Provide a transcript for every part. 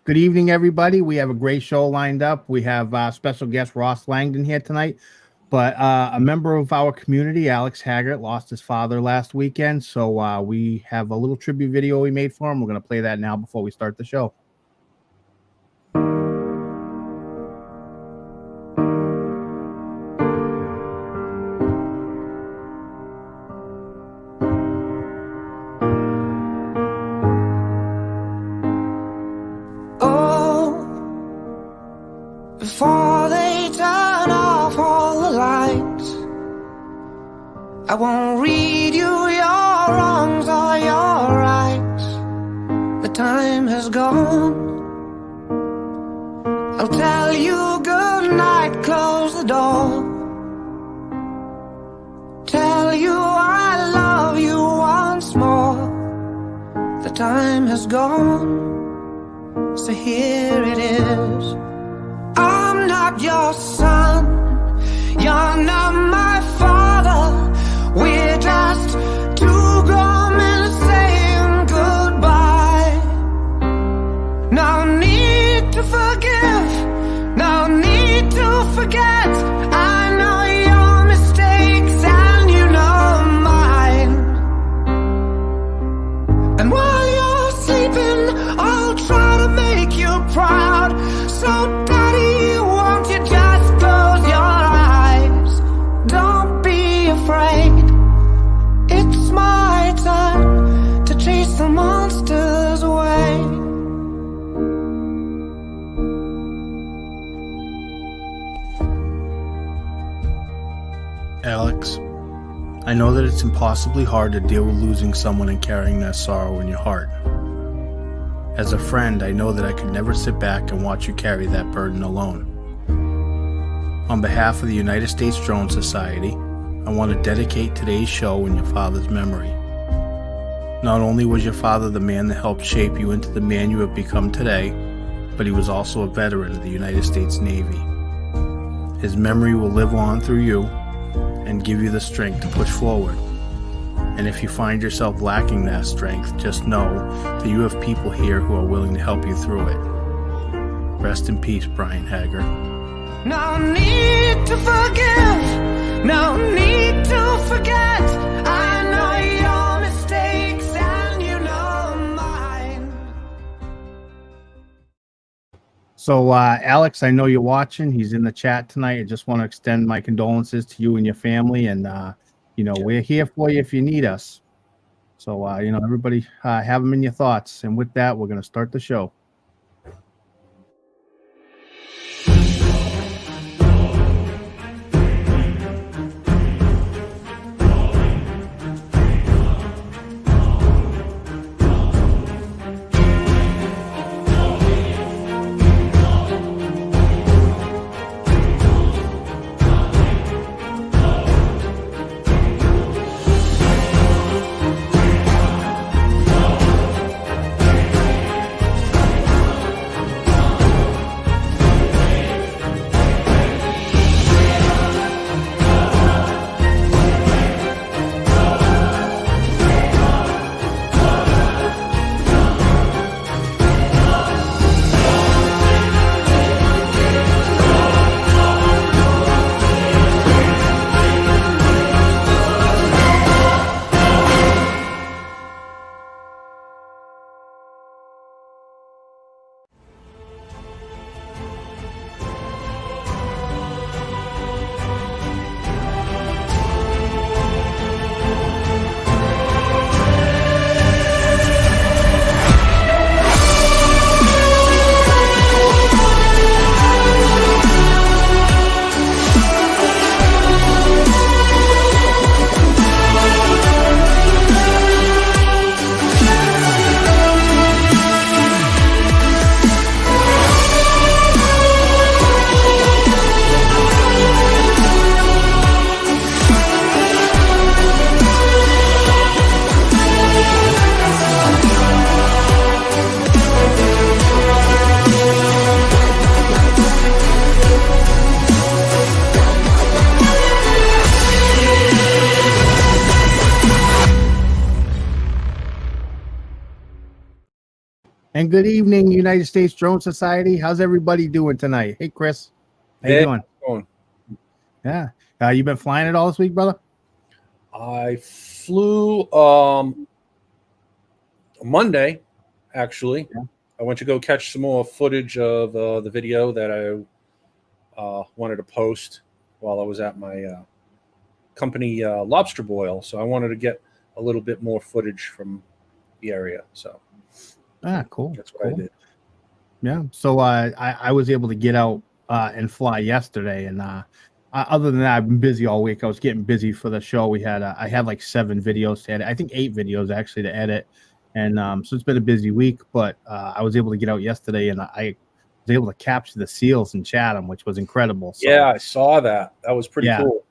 Good evening, everybody. We have a great show lined up. We have special guest Ross Langdon here tonight, but a member of our community, Alex Haggert, lost his father last weekend. So we have a little tribute video we made for him. We're going to play that now before we start the show. Before they turn off all the lights, I won't read you your wrongs or your rights. The time has gone. I'll tell you good night, close the door. Tell you I love you once more. The time has gone, so here it is. I'm not your son, you're not my father. We're just two grown men saying goodbye. No need to forgive, no need to forget. I know your mistakes and you know mine. And while you're sleeping, I'll try to make you proud. So Daddy, won't you just close your eyes? Don't be afraid. It's my time to chase the monsters away. Alex, I know that it's impossibly hard to deal with losing someone and carrying that sorrow in your heart. As a friend, I know that I could never sit back and watch you carry that burden alone. On behalf of the United States Drone Society, I want to dedicate today's show in your father's memory. Not only was your father the man that helped shape you into the man you have become today, but he was also a veteran of the United States Navy. His memory will live on through you and give you the strength to push forward. And if you find yourself lacking that strength, just know that you have people here who are willing to help you through it. Rest in peace, Brian Haggert. No need to forgive, no need to forget. I know your mistakes and you know mine. So, Alex, I know you're watching. He's in the chat tonight. I just want to extend my condolences to you and your family. And, we're here for you if you need us. So, everybody have them in your thoughts. And with that, we're going to start the show. And good evening, United States Drone Society. How's everybody doing tonight? Hey, Chris. How you doing? Going. Yeah. You been flying it all this week, brother? I flew Monday, actually. Yeah. I went to go catch some more footage of the video that I wanted to post while I was at my company lobster boil. So I wanted to get a little bit more footage from the area. So Cool. that's what I did. Yeah. So I was able to get out and fly yesterday, and other than that, I've been busy all week. I was getting busy for the show. I had like 7 videos to edit. I think 8 videos actually to edit, and so it's been a busy week. But I was able to get out yesterday, and I was able to capture the seals in Chatham, which was incredible. So, Yeah, I saw that. That was pretty cool.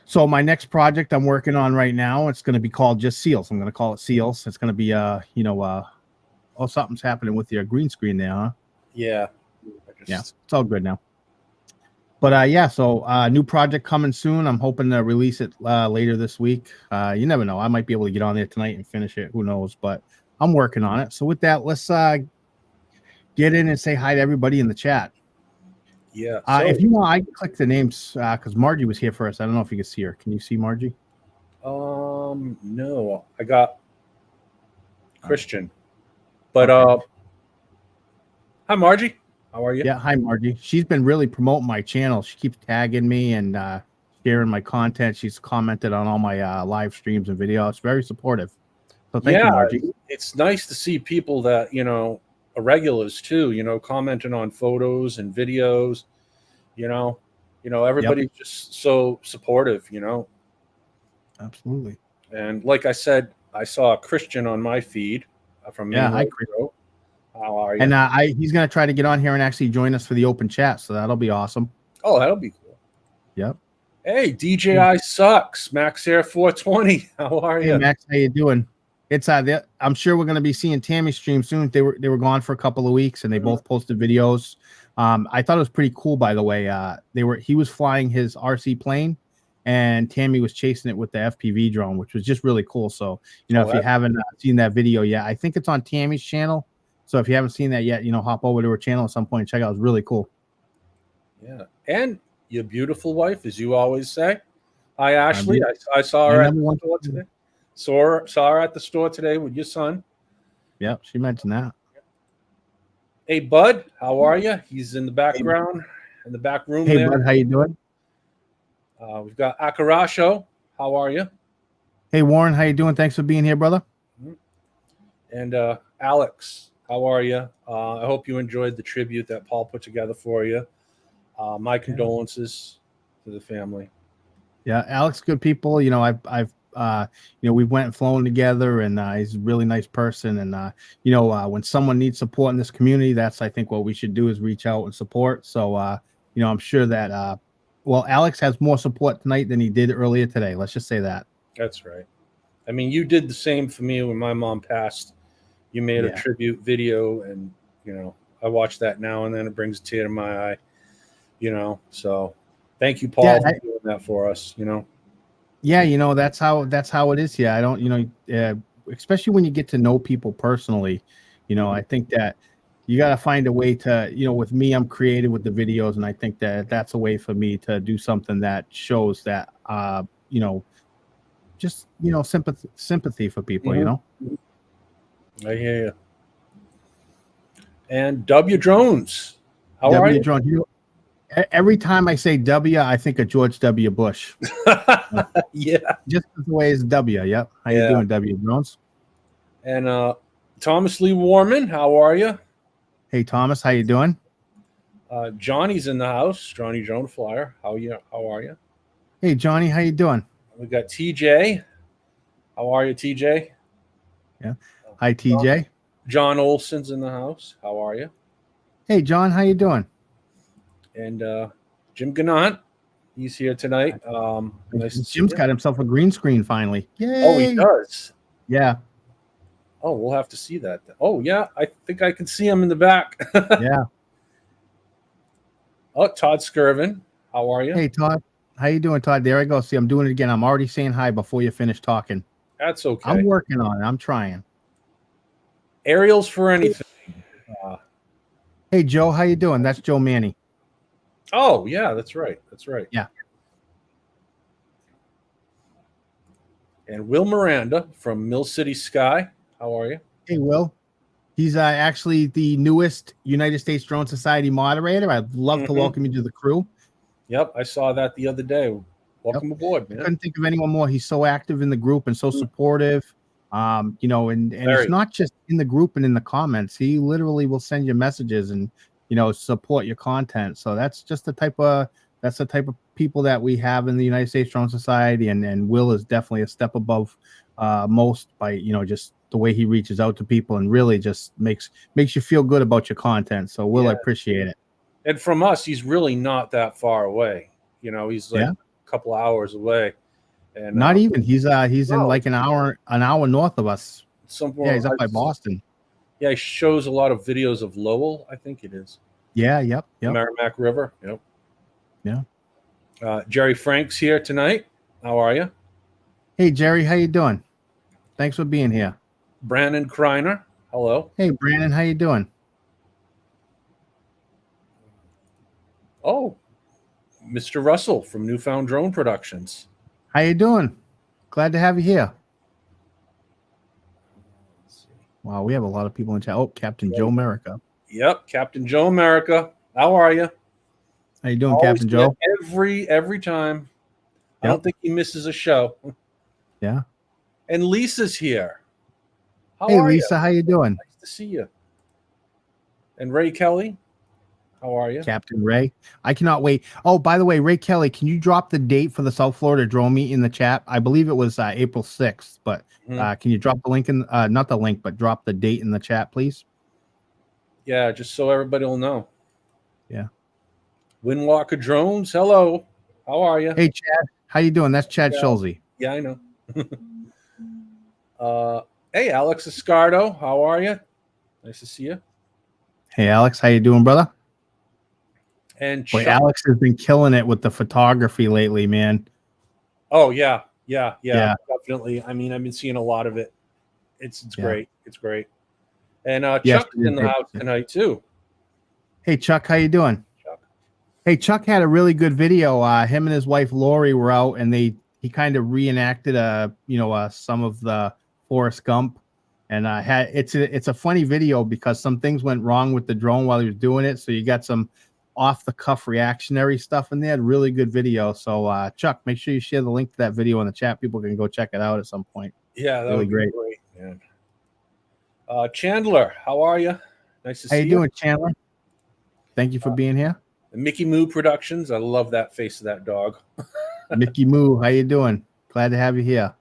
So my next project I'm working on right now, it's going to be called just Seals. I'm going to call it Seals. It's going to be oh, something's happening with your green screen there, huh? Yeah. Yeah, it's all good now. But yeah, so new project coming soon. I'm hoping to release it later this week. You never know. I might be able to get on there tonight and finish it. Who knows? But I'm working on it. So with that, let's get in and say hi to everybody in the chat. Yeah. If you want, I can click the names because Margie was here first. I don't know if you can see her. Can you see Margie? No, I got Christian. But hi, Margie. How are you? Yeah, hi, Margie. She's been really promoting my channel. She keeps tagging me and sharing my content. She's commented on all my live streams and videos. Very supportive. So thank you, Margie. It's nice to see people that, are regulars too, commenting on photos and videos, everybody's just so supportive, Absolutely. And like I said, I saw a Christian on my feed from hi, Chris. How are you? And he's going to try to get on here and actually join us for the open chat. So that'll be awesome. Oh, that'll be cool. Yep. Hey, DJI sucks. Max Air 420. How are you? Hey, Max, how you doing? It's I'm sure we're going to be seeing Tammy stream soon. They were gone for a couple of weeks, and they both posted videos. I thought it was pretty cool, by the way. He was flying his RC plane, and Tammy was chasing it with the FPV drone, which was just really cool. So if you haven't seen that video yet, I think it's on Tammy's channel. So if you haven't seen that yet, hop over to her channel at some point and check it out. It was really cool. Yeah, and your beautiful wife, as you always say. Hi, Ashley. I saw her at the store today. Saw her at the store today with your son. Yep, she mentioned that. Hey, Bud, how are you? He's in the background, in the back room there. Hey, Bud, how you doing? We've got Akarasho. How are you? Hey, Warren, how you doing? Thanks for being here, brother. And Alex, how are you? I hope you enjoyed the tribute that Paul put together for you. My condolences to the family. Yeah, Alex, good people. I've we went and flown together, and he's a really nice person. And when someone needs support in this community, that's I think what we should do is reach out and support. So I'm sure that Alex has more support tonight than he did earlier today. Let's just say that. That's right. I mean, you did the same for me when my mom passed. You made a tribute video, and I watch that now and then. It brings a tear to my eye. So thank you, Paul, for doing that for us. Yeah, that's how it is. Yeah, I don't, especially when you get to know people personally, I think that you got to find a way to, with me, I'm creative with the videos, and I think that that's a way for me to do something that shows that, just, sympathy for people, I hear you. And W Drones, how are you? Drones, every time I say W, I think of George W. Bush. Yeah. Just the way it's W. Yep. How you doing, W Drones? And Thomas Lee Warman, how are you? Hey, Thomas, how you doing? Johnny's in the house. Johnny Drone Flyer. How are you? Hey, Johnny, how you doing? We got TJ. How are you, TJ? Yeah. Hi, TJ. John Olson's in the house. How are you? Hey, John, how you doing? And Jim Gannant, he's here tonight. Jim's got himself a green screen finally. Yay! Oh, he does? Yeah. Oh, we'll have to see that. Oh, yeah, I think I can see him in the back. Yeah. Oh, Todd Skirvin, how are you? Hey, Todd. How you doing, Todd? There I go. See, I'm doing it again. I'm already saying hi before you finish talking. That's okay. I'm working on it. I'm trying. Aerials for anything. Hey, Joe, how you doing? That's Joe Manny. Oh, yeah, that's right. That's right. Yeah. And Will Miranda from Mill City Sky. How are you? Hey, Will. He's actually the newest United States Drone Society moderator. I'd love to welcome you to the crew. Yep, I saw that the other day. Welcome aboard, man. I couldn't think of anyone more. He's so active in the group and so supportive. You know, and it's not just in the group and in the comments. He literally will send you messages and, you know, support your content. So that's just the type of people that we have in the United States Drone Society. And Will is definitely a step above most by, you know, just the way he reaches out to people and really just makes you feel good about your content. So Will, I appreciate it. And from us, he's really not that far away. You know, he's like a couple hours away. And not even he's in like an hour north of us. Somewhere, he's up by Boston. Yeah, he shows a lot of videos of Lowell, I think it is. Yeah, yep. Merrimack River. Yep. Yeah. Jerry Frank's here tonight. How are you? Hey, Jerry, how you doing? Thanks for being here. Brandon Kreiner. Hello. Hey, Brandon, how you doing? Oh, Mr. Russell from Newfound Drone Productions. How you doing? Glad to have you here. Wow, we have a lot of people in chat. Oh, Captain Joe America. Yep, Captain Joe America. How are you? How you doing, Captain Joe? Every time. I don't think he misses a show. Yeah. And Lisa's here. Hey, Lisa, how you doing? Nice to see you. And Ray Kelly, how are you? Captain Ray. I cannot wait. Oh, by the way, Ray Kelly, can you drop the date for the South Florida drone meet in the chat? I believe it was April 6th, but can you drop the link in, not the link, but drop the date in the chat, please? Yeah, just so everybody will know. Yeah. Windwalker Drones, hello. How are you? Hey, Chad. How you doing? That's Chad Schulze. Yeah, I know. Hey, Alex Escardo, how are you? Nice to see you. Hey, Alex, how you doing, brother? And boy, Alex has been killing it with the photography lately, man. Oh yeah, definitely. I mean, I've been seeing a lot of it. It's great. It's great. And Chuck is in the house tonight too. Hey, Chuck, how you doing? Chuck. Hey, Chuck had a really good video. Him and his wife Lori were out, and he kind of reenacted some of the Forrest Gump, and it's a funny video because some things went wrong with the drone while he was doing it, so you got some off the cuff reactionary stuff in there. Really good video. So Chuck, make sure you share the link to that video in the chat. People can go check it out at some point. Yeah, that really would be great, man. Chandler, how are you? Nice to see you. How you doing, Chandler? Thank you for being here. Mickey Moo Productions. I love that face of that dog. Mickey Moo, how you doing? Glad to have you here.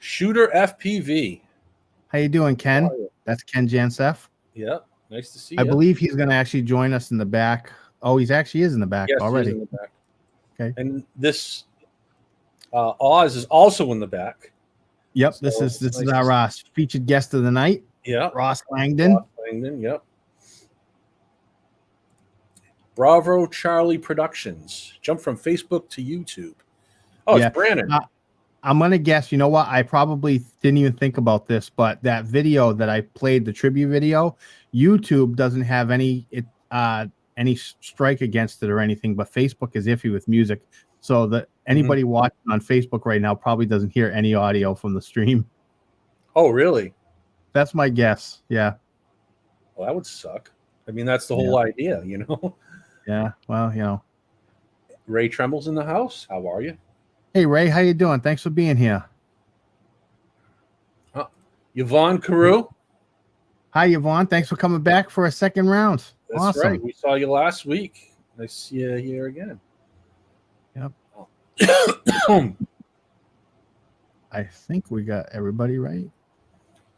Shooter FPV. How you doing, Ken? That's Ken Jansef. Yep. Nice to see you. I believe he's going to actually join us in the back. Oh, he actually is in the back already. He's in the back. Okay. And this Oz is also in the back. Yep. So this is our featured guest of the night. Yeah. Ross Langdon. Yep. Bravo Charlie Productions. Jump from Facebook to YouTube. Oh, it's Brandon. I'm going to guess, you know what? I probably didn't even think about this, but that video that I played, the tribute video, YouTube doesn't have any strike against it or anything, but Facebook is iffy with music. So that anybody watching on Facebook right now probably doesn't hear any audio from the stream. Oh, really? That's my guess. Yeah. Well, that would suck. I mean, that's the whole idea, you know? Yeah. Well, you know. Ray Tremble's in the house. How are you? Hey, Ray, how you doing? Thanks for being here. Yvonne Carew. Hi, Yvonne. Thanks for coming back for a second round. That's awesome. Right. We saw you last week. Nice to see you here again. Yep. I think we got everybody right.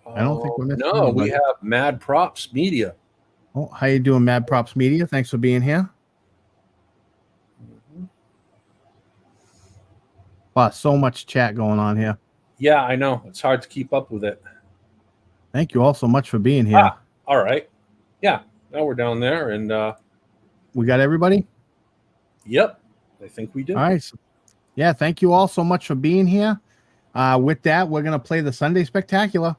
I don't think we're missing anybody. We have Mad Props Media. Oh, how you doing, Mad Props Media? Thanks for being here. Wow, so much chat going on here. Yeah, I know. It's hard to keep up with it. Thank you all so much for being here. All right. Yeah, now we're down there, and we got everybody? Yep, I think we do. All right. So, yeah, thank you all so much for being here. With that, we're going to play the Sunday Spectacular.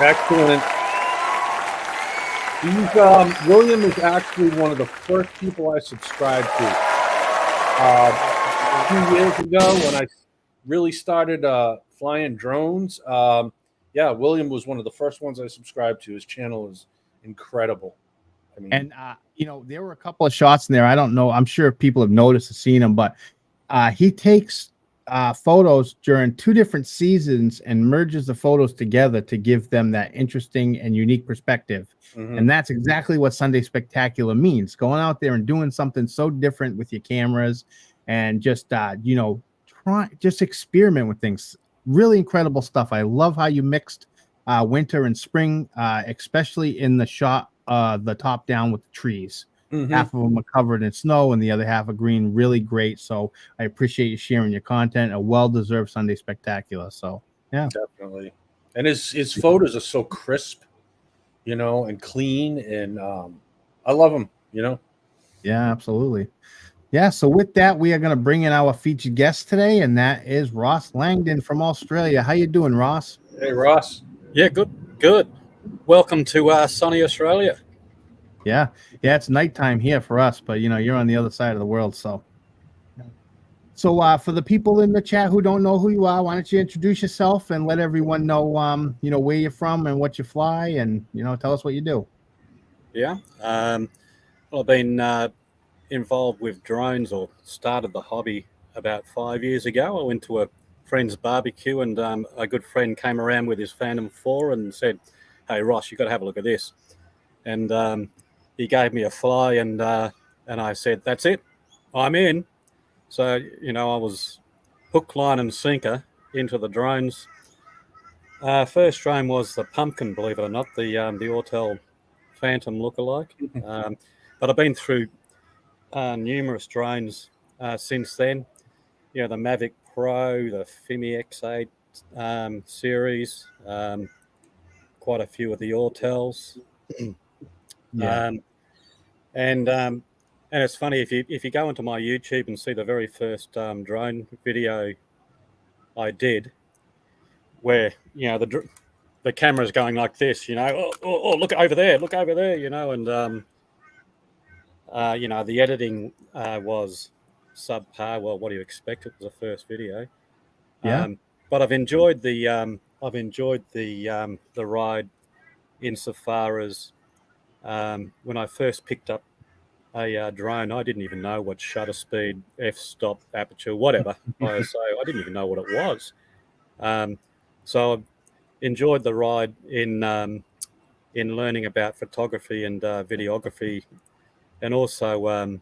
Excellent. William is actually one of the first people I subscribed to. A few years ago, when I really started flying drones, yeah, William was one of the first ones I subscribed to. His channel is incredible. I mean, And there were a couple of shots in there. I don't know. I'm sure people have noticed and seen them, but he takes photos during 2 different seasons and merges the photos together to give them that interesting and unique perspective. And that's exactly what Sunday Spectacular means. Going out there and doing something so different with your cameras and just just experiment with things. Really incredible stuff. I love how you mixed winter and spring, especially in the shot, the top down with the trees. Half of them are covered in snow and the other half are green. Really great. So I appreciate you sharing your content. A well-deserved Sunday Spectacular. So yeah, definitely. And his photos are so crisp, and clean, and I love them. Yeah, absolutely. Yeah. So with that, we are going to bring in our featured guest today, and that is Ross Langdon from Australia. How you doing, Ross? Hey, Ross. Yeah, good. Welcome to sunny Australia. Yeah, it's nighttime here for us, but you're on the other side of the world. So for the people in the chat who don't know who you are, why don't you introduce yourself and let everyone know, where you're from and what you fly, and tell us what you do. Yeah. Well, I've been involved with drones, or started the hobby about 5 years ago. I went to a friend's barbecue, and a good friend came around with his Phantom 4 and said, "Hey, Ross, you got to have a look at this." And he gave me a fly, and I said, "That's it, I'm in." So I was hook, line, and sinker into the drones. First drone was the Pumpkin, believe it or not, the Autel Phantom lookalike. But I've been through numerous drones since then. The Mavic Pro, the Fimi X8 series, quite a few of the Autels. Yeah. And it's funny, if you go into my YouTube and see the very first drone video I did, where the camera's going like this, oh look over there, and the editing was subpar. Well, what do you expect? It was the first video. Yeah. But I've enjoyed the ride, insofar as when I first picked up a drone, I didn't even know what shutter speed, f-stop, aperture, whatever, ISO. I didn't even know what it was. So I enjoyed the ride in learning about photography and videography, and also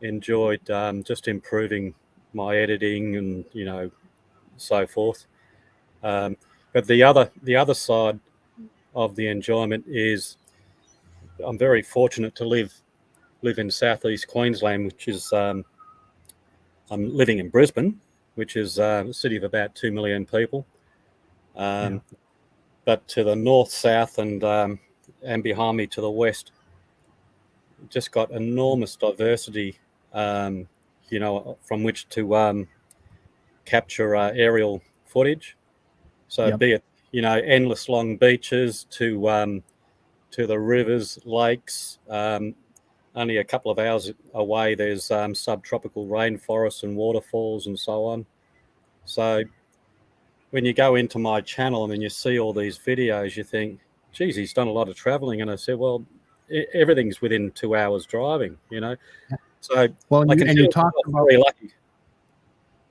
enjoyed just improving my editing and so forth. But the other side of the enjoyment is I'm very fortunate to live in southeast Queensland, which is I'm living in Brisbane, which is a city of about 2 million people. But to the north, south, and behind me to the west, just got enormous diversity, from which to capture aerial footage. So be it endless long beaches to the rivers, lakes. Only a couple of hours away, there's subtropical rainforests and waterfalls and so on. So when you go into my channel and you see all these videos, you think, geez, he's done a lot of traveling. And I said, well, everything's within 2 hours driving, So you talked about, very lucky.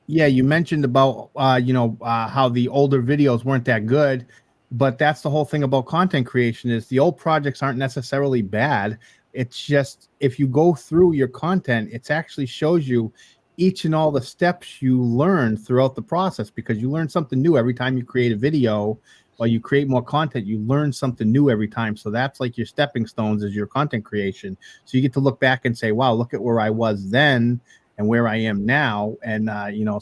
Yeah, you mentioned about how the older videos weren't that good, but that's the whole thing about content creation is the old projects aren't necessarily bad. It's just if you go through your content, it actually shows you each and all the steps you learn throughout the process, because you learn something new every time you create a video or you create more content. You learn something new every time. So that's like your stepping stones is your content creation. So you get to look back and say, wow, look at where I was then and where I am now. And,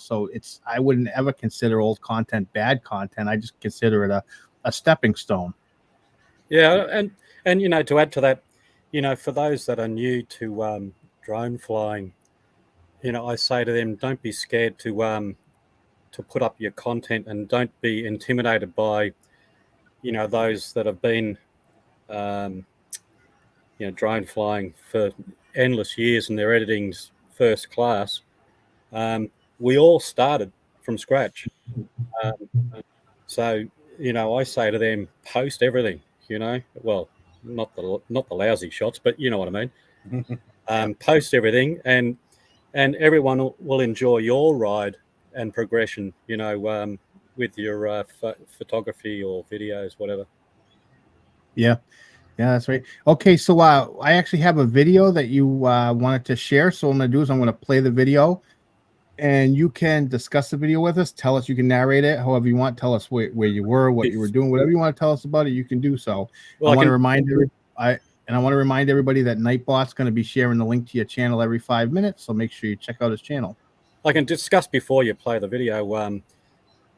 so I wouldn't ever consider old content bad content. I just consider it a stepping stone. Yeah. And to add to that, for those that are new to drone flying, I say to them, don't be scared to put up your content, and don't be intimidated by those that have been, drone flying for endless years and their editing's first class, we all started from scratch. So, I say to them, post everything, well, not the lousy shots, but you know what I mean. Post everything, and everyone will enjoy your ride and progression, with your photography or videos, whatever. Yeah, that's right. Okay, so I actually have a video that you wanted to share. So what I'm going to do is I'm going to play the video, and you can discuss the video with us. Tell us, you can narrate it however you want. Tell us where you were, what you were doing, whatever you want to tell us about it. You can do so. Well, I want to remind everybody that Nightbot's going to be sharing the link to your channel every 5 minutes. So make sure you check out his channel. I can discuss before you play the video.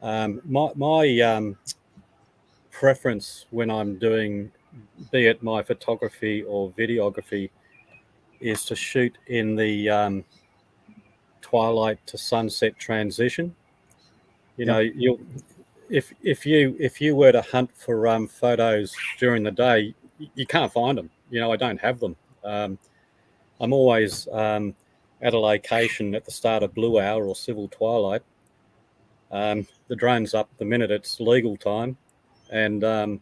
My preference when I'm doing, be it my photography or videography, is to shoot in the twilight to sunset transition. If you were to hunt for photos during the day, you can't find them. I don't have them. I'm always at a location at the start of blue hour or civil twilight. The drone's up the minute it's legal time, and I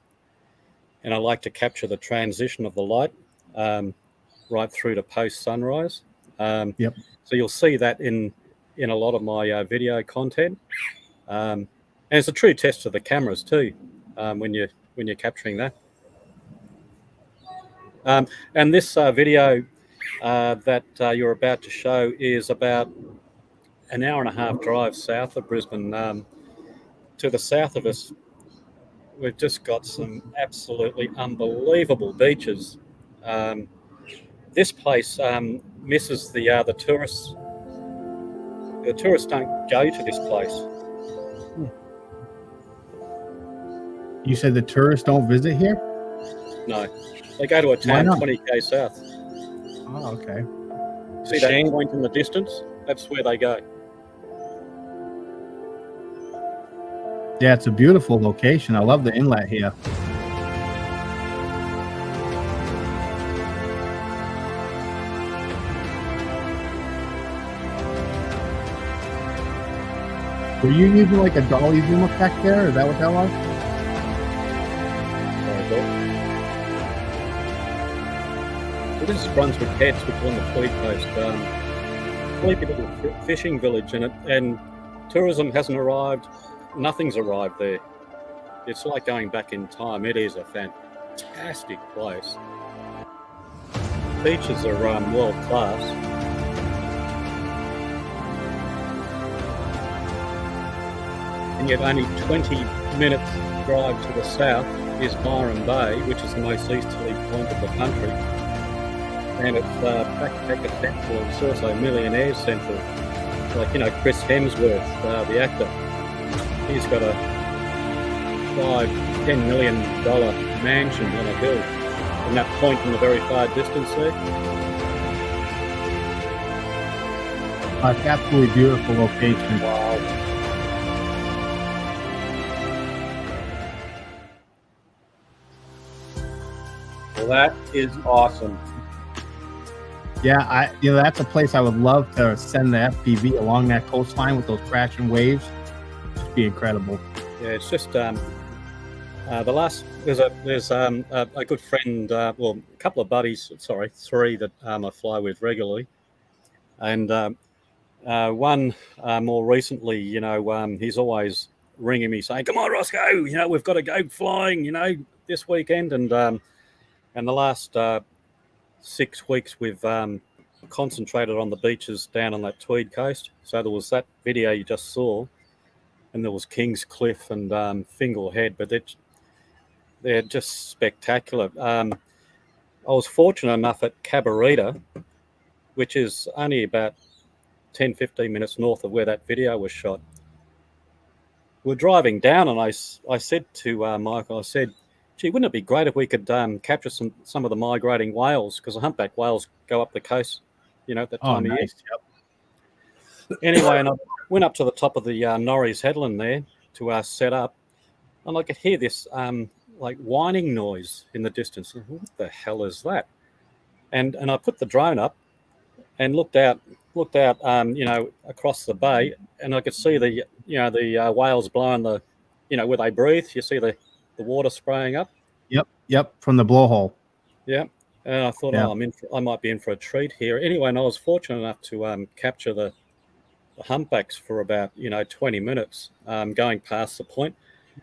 like to capture the transition of the light right through to post sunrise. Yep. So you'll see that in a lot of my video content, and it's a true test of the cameras too, when you're capturing that. And this video that you're about to show is about an hour and a half drive south of Brisbane. To the south of us, we've just got some absolutely unbelievable beaches. This place misses the tourists. The tourists don't go to this place. You said the tourists don't visit here? No, they go to a town 20k south. Oh, okay. See that point in the distance? That's where they go. Yeah, it's a beautiful location. I love the inlet here. Were you using like a dolly zoom effect there? Is that what that was? Well, this is Brunswick Heads, which is on the Tweed Coast. Sleepy little fishing village, and tourism hasn't arrived. Nothing's arrived there. It's like going back in time. It is a fantastic place. Beaches are world class. And yet only 20 minutes drive to the south is Byron Bay, which is the most easterly point of the country. And it's backpacker central. It's also millionaire central. Like, Chris Hemsworth, the actor. He's got a $5-10 million mansion on a hill. And that point in the very far distance there. It's absolutely beautiful location. Wow. Well, that is awesome. Yeah, that's a place I would love to send the FPV along that coastline with those crashing waves. It'd be incredible. Yeah, it's just the last. There's a good friend, a couple of buddies. Sorry, three that I fly with regularly, and one more recently. He's always ringing me saying, "Come on, Roscoe, we've got to go flying, this weekend." And the last 6 weeks we've concentrated on the beaches down on that Tweed coast. So there was that video you just saw, and there was Kings Cliff and Fingal Head, but they're just spectacular. I was fortunate enough at Cabarita, which is only about 10-15 minutes north of where that video was shot. We're driving down, and I said to Michael, I said, "Gee, wouldn't it be great if we could capture some of the migrating whales? Because the humpback whales go up the coast, at that time of year." Yep. Anyway, and I went up to the top of the Norries Headland there to set up, and I could hear this like whining noise in the distance. What the hell is that? And I put the drone up and looked out, across the bay, and I could see the whales blowing the, where they breathe. You see the water spraying up. Yep, from the blowhole. Yeah, and I thought, I might be in for a treat here. Anyway, and I was fortunate enough to capture the humpbacks for about 20 minutes, going past the point,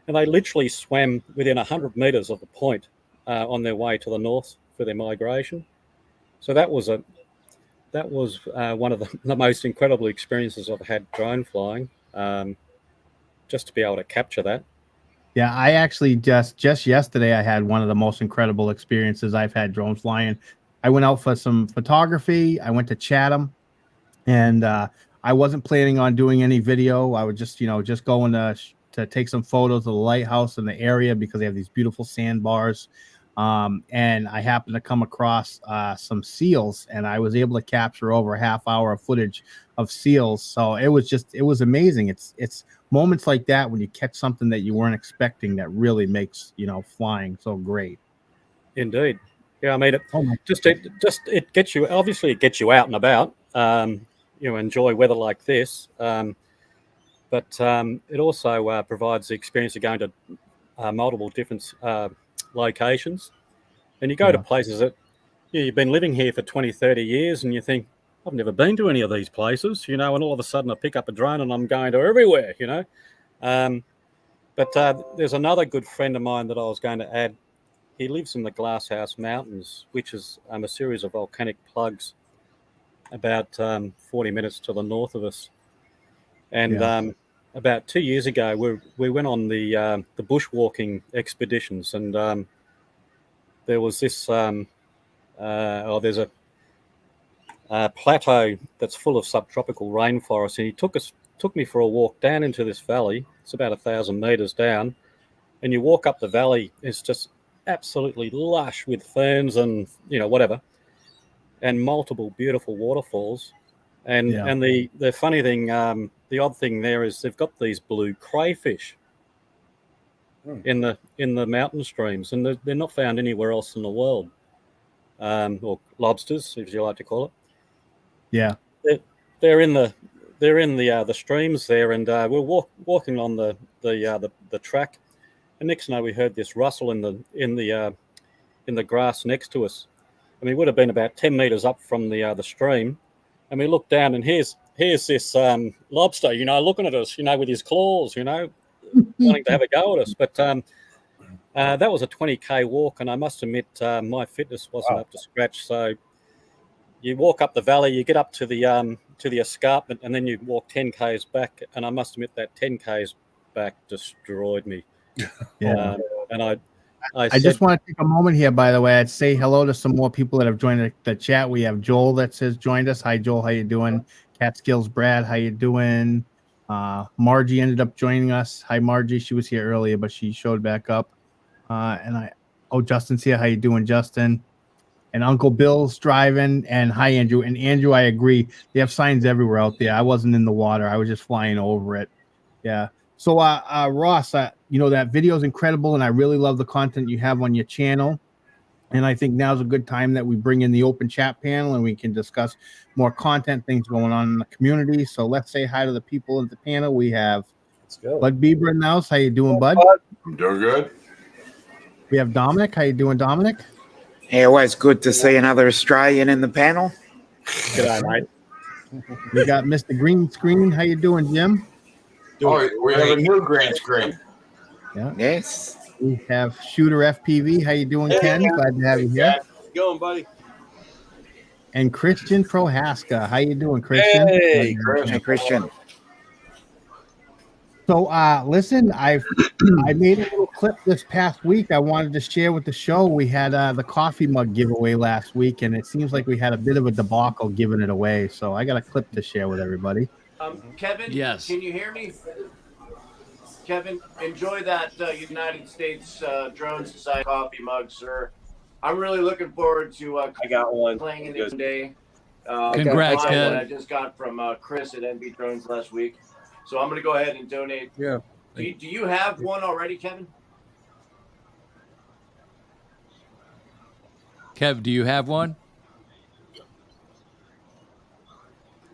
and they literally swam within 100 meters of the point on their way to the north for their migration. So that was one of the most incredible experiences I've had drone flying, just to be able to capture that. Yeah, I actually just yesterday I had one of the most incredible experiences I've had drone flying. I went out for some photography. I went to Chatham, and I wasn't planning on doing any video. I was just going to take some photos of the lighthouse in the area because they have these beautiful sandbars. And I happened to come across some seals, and I was able to capture over a half hour of footage of seals. So it was amazing. It's moments like that when you catch something that you weren't expecting that really makes flying so great. Indeed. Yeah, I mean, it gets you, obviously it gets you out and about. Enjoy weather like this, but it also provides the experience of going to multiple different locations, and you go to places that you've been living here for 20, 30 years, and you think, I've never been to any of these places, and all of a sudden I pick up a drone and I'm going to everywhere, But there's another good friend of mine that I was going to add. He lives in the Glasshouse Mountains, which is a series of volcanic plugs about 40 minutes to the north of us. And about 2 years ago, we went on the bushwalking expeditions, and there was this, there's a plateau that's full of subtropical rainforest, and he took me for a walk down into this valley. It's about 1,000 meters down, and you walk up the valley. It's just absolutely lush with ferns and whatever, and multiple beautiful waterfalls. And the funny thing, the odd thing there is they've got these blue crayfish in the mountain streams, and they're not found anywhere else in the world, or lobsters, if you like to call it. Yeah, they're in the streams there, and we're walking on the track, and next thing you know, we heard this rustle in the grass next to us. I mean, it would have been about 10 meters up from the stream, and we looked down, and here's this lobster, looking at us, with his claws, wanting to have a go at us. But that was a 20K walk, and I must admit my fitness wasn't up to scratch. So you walk up the valley, you get up to the escarpment, and then you walk 10Ks back, and I must admit that 10Ks back destroyed me. Yeah. And I just want to take a moment here, by the way. I'd say hello to some more people that have joined the chat. We have Joel that says joined us. Hi, Joel. How you doing? Catskills Brad, how you doing? Margie ended up joining us. Hi, Margie. She was here earlier, but she showed back up. Justin's here. How you doing, Justin? And Uncle Bill's driving. And hi, Andrew. And Andrew, I agree. They have signs everywhere out there. I wasn't in the water. I was just flying over it. Yeah. So, Ross, that video is incredible, and I really love the content you have on your channel. And I think now's a good time that we bring in the open chat panel and we can discuss more content, things going on in the community. So let's say hi to the people at the panel. We have Bud Bieber in the house. How you doing, Bud? I'm doing good. We have Dominic. How you doing, Dominic? Hey, always good to see another Australian in the panel. G'day, mate. We got Mr. Green Screen. How you doing, Jim? Oh, we have a new green screen. Yeah. Yes. We have Shooter FPV. How you doing, Ken? Glad to have you here. How's it going, buddy? And Christian Prohaska. How you doing, Christian? Hey, Hey, Christian. So, listen, I made a little clip this past week I wanted to share with the show. We had the coffee mug giveaway last week, and it seems like we had a bit of a debacle giving it away. So I got a clip to share with everybody. Kevin, Yes. Can you hear me? Kevin, enjoy that United States Drone Society coffee mug, sir. I'm really looking forward to I got one. playing in it someday. Congrats, mine Ken. that I just got from Chris at NB Drones last week. So I'm going to go ahead and donate. Yeah. Do you have one already, Kevin? Kev, do you have one?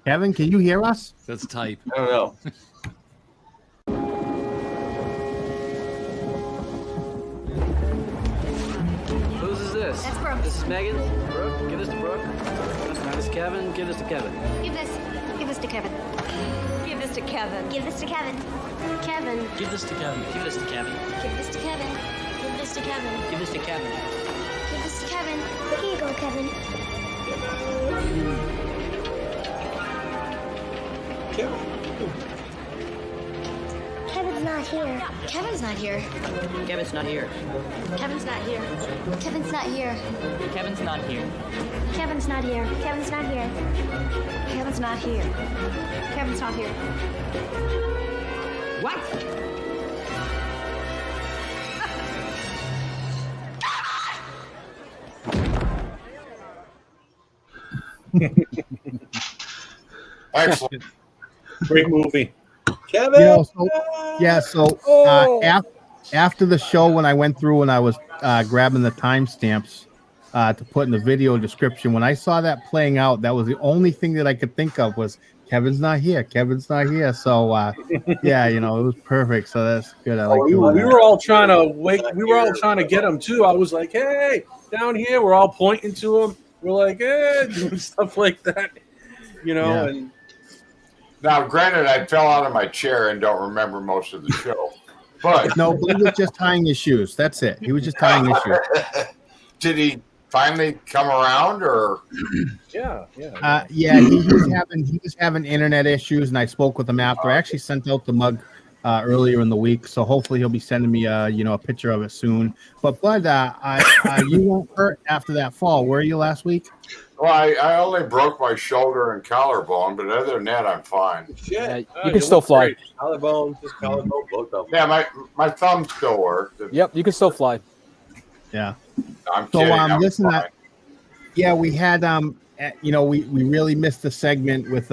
Kevin, can you hear us? Let's type. I don't know. Whose is this? That's Brooke. This is Megan. Brooke, give this to Brooke. This is Kevin. Give this to Kevin. Give this to Kevin. Give this to Kevin. Give this to Kevin. Kevin. Give this to Kevin. Give this to Kevin. Give this to Kevin. Give this to Kevin. Give this to Kevin. Give this to Kevin. Here you go, Kevin. Kevin's not here. Kevin's not here. Kevin's not here. Kevin's not here. Kevin's not here. Kevin's not here. Kevin's not here. Kevin's not here. Kevin's not here. Kevin's not here. What? Excellent. Great movie. Kevin. After the show, when I went through and I was grabbing the timestamps to put in the video description, when I saw that playing out, that was the only thing that I could think of was Kevin's not here. Kevin's not here. So yeah, it was perfect. So that's good. I like. We were all trying to We were all trying to get him too. I was like, "Hey, down here!" We're all pointing to him. We're like, "Hey," doing stuff like that. Yeah. And Now, granted, I fell out of my chair and don't remember most of the show, but No, he was just tying his shoes. That's it. He was just tying his shoes. did he finally come around, or? yeah. He was having internet issues, and I spoke with him after. I actually sent out the mug earlier in the week, so hopefully he'll be sending me a picture of it soon. But Bud, you weren't hurt after that fall, were you last week? Well, I only broke my shoulder and collarbone, but other than that, I'm fine. Yeah, you can still fly. Collarbone, both of them. Yeah, my thumb still works. Yep, you can still fly. Yeah. I'm So kidding. I'm listen, fine. we had we really missed the segment with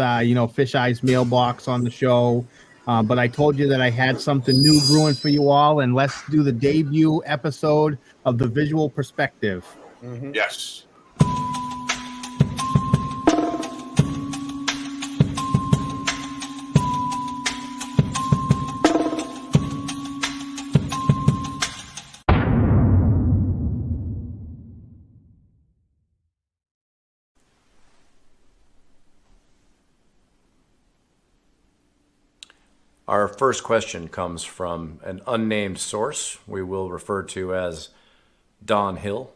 Fish Eye's mailbox on the show. But I told you that I had something new brewing for you all, and let's do the debut episode of the Visual Perspective. Mm-hmm. Yes. Our first question comes from an unnamed source we will refer to as Don Hill,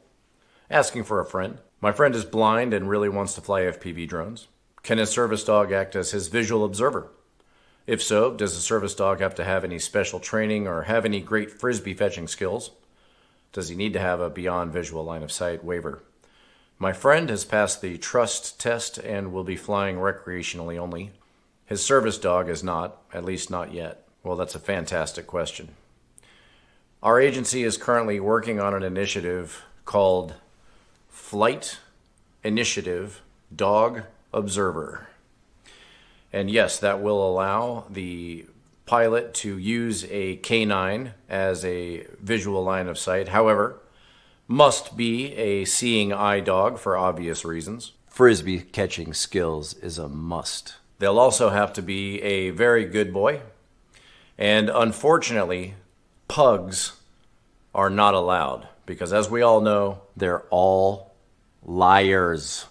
asking for a friend. My friend is blind and really wants to fly FPV drones. Can his service dog act as his visual observer? If so, does the service dog have to have any special training or have any great frisbee fetching skills? Does he need to have a beyond visual line of sight waiver? My friend has passed the trust test and will be flying recreationally only. His service dog is not, at least not yet. Well, that's a fantastic question. Our agency is currently working on an initiative called Flight Initiative Dog Observer. And yes, that will allow the pilot to use a canine as a visual line of sight. However, must be a seeing eye dog for obvious reasons. Frisbee catching skills is a must. They'll also have to be a very good boy. And unfortunately, pugs are not allowed because, as we all know, they're all liars.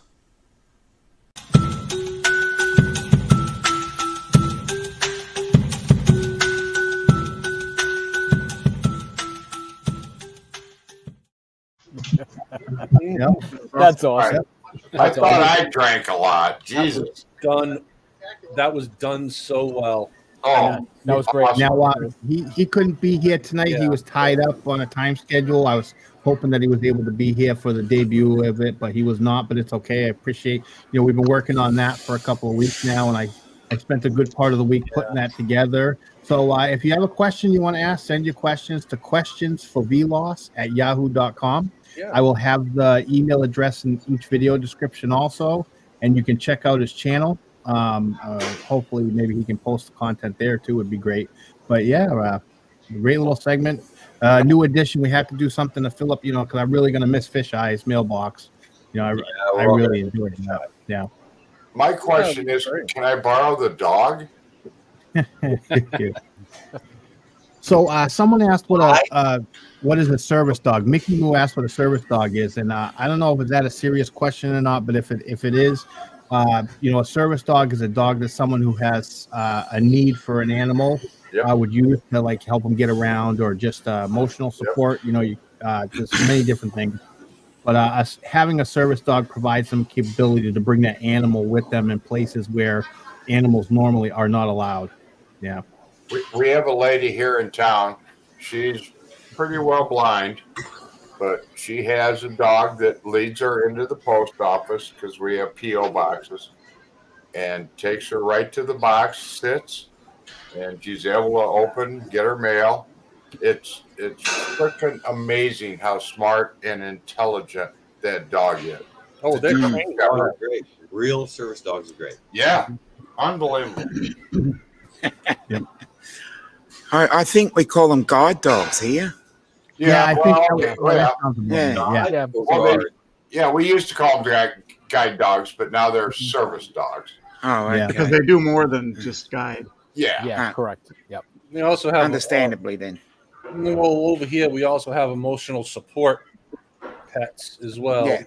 Yeah. That's awesome. I thought I drank a lot. Jesus. That was done so well. Oh, that was great. Now he couldn't be here tonight. Yeah. He was tied up on a time schedule. I was hoping that he was able to be here for the debut of it, but he was not. But it's okay. I appreciate. We've been working on that for a couple of weeks now, and I spent a good part of the week putting that together. So if you have a question you want to ask, send your questions to questionsforvloss@yahoo.com. Yeah. I will have the email address in each video description also, and you can check out his channel. Hopefully maybe he can post the content there too, would be great. But yeah, great little segment. New edition. We have to do something to fill up, because I'm really going to miss Fish Eye's mailbox. You know, I well, really enjoyed that. Yeah. My question is, can I borrow the dog? So someone asked what is a service dog? Mickey Moo asked what a service dog is, and I don't know if that a serious question or not. But if it is, you know, a service dog is a dog that someone who has a need for an animal would use to like help them get around or just emotional support. You know, there's many different things. But us having a service dog provides them capability to bring that animal with them in places where animals normally are not allowed. Yeah. We have a lady here in town. She's pretty well blind, but she has a dog that leads her into the post office because we have P.O. boxes, and takes her right to the box, sits, and she's able to get her mail. It's freaking amazing how smart and intelligent that dog is. Oh, they're great. Real service dogs are great. Yeah, unbelievable. I think we call them guide dogs here. Yeah, I think we used to call them guide dogs, but now they're service dogs. Oh, okay. Because they do more than just guide. Yeah, correct. Yep. We also have understandably then. Well, over here we also have emotional support pets as well. Yeah.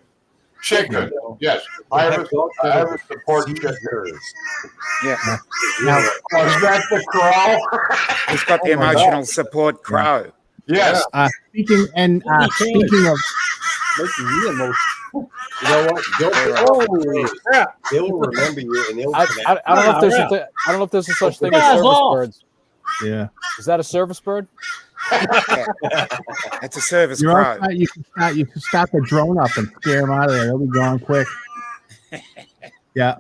Chicken, yes. I have a support chicken. Yeah. Now, is that the crow? He's got the emotional support crow. Yes. Speaking of making me emotional. You know what? They will remember you, and they'll. I don't know if there's I don't know if there's a such thing as service birds. Yeah. Is that a service bird? It's a service You're crow. outside, you can start the drone up and scare them out of there. They'll be gone quick. Yeah.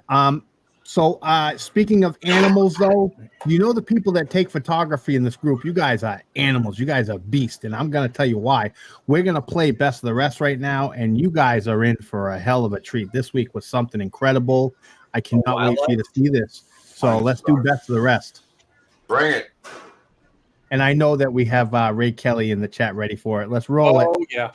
So speaking of animals, though, you know the people that take photography in this group, you guys are animals. You guys are beasts, and I'm gonna tell you why. We're gonna play Best of the Rest right now, and you guys are in for a hell of a treat. This week was something incredible. I cannot wait for you to see this. So let's do Best of the Rest. Bring it. And I know that we have Ray Kelly in the chat ready for it. Let's roll it. Oh, yeah.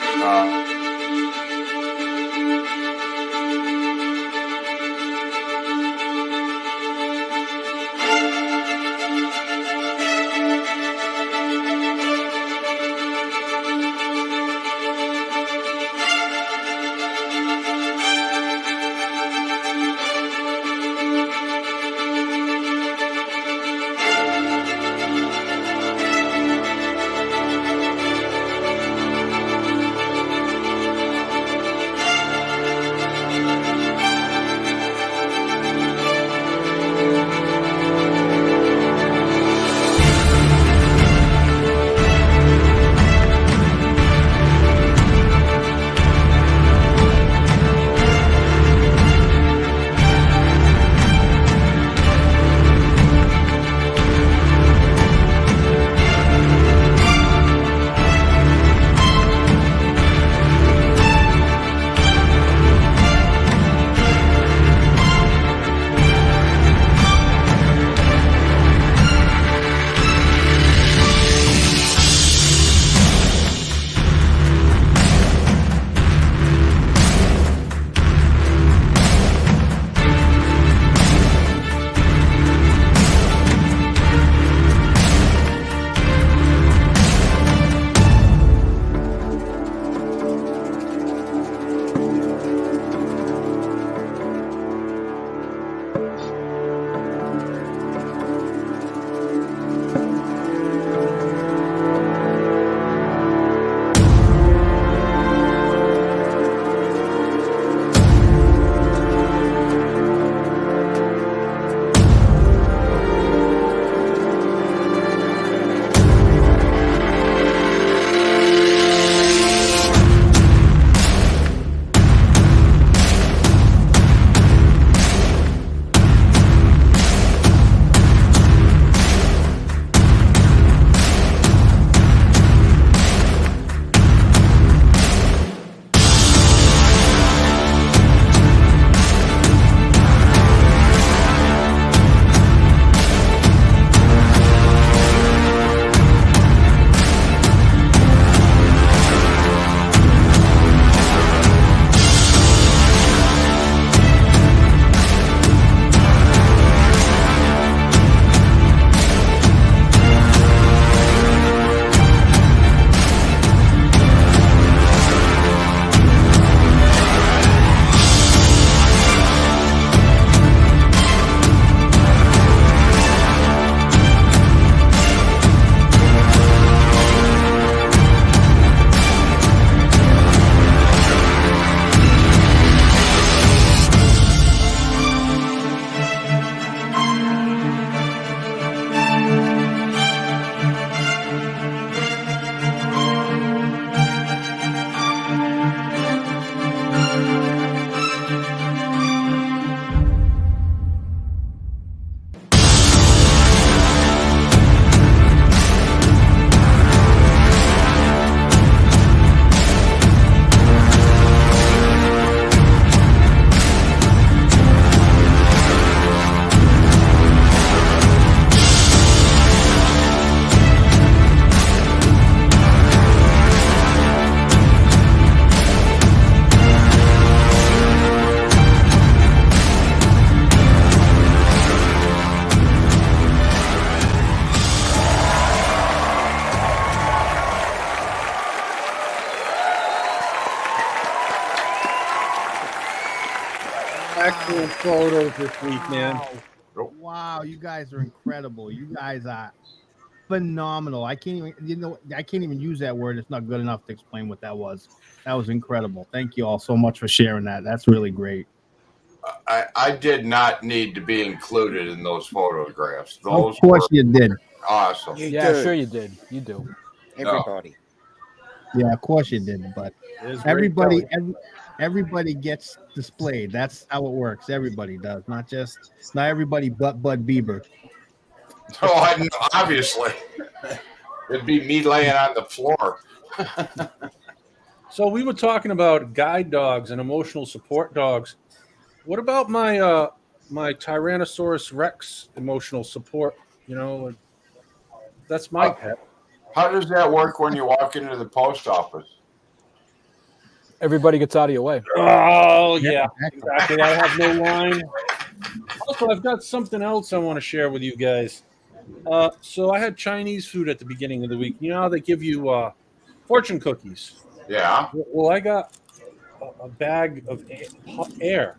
actual photos this week, man. Wow, you guys are incredible. You guys are phenomenal. I can't even use that word. It's not good enough to explain what that was. That was incredible. Thank you all so much for sharing that. That's really great. I did not need to be included in those photographs. Those Of course you did. Awesome. Yeah, sure you did. You do. Everybody. Yeah, of course you did. But everybody gets displayed. That's how it works. Everybody does, not everybody but Bud Bieber. Oh, obviously. It'd be me laying on the floor. So we were talking about guide dogs and emotional support dogs. What about my my Tyrannosaurus Rex emotional support? You know, that's my pet. How does that work when you walk into the post office? Everybody gets out of your way. Oh, yeah, exactly. I have no line. Also, I've got something else I want to share with you guys. So I had Chinese food at the beginning of the week. You know how they give you fortune cookies? Yeah. Well, I got a bag of air.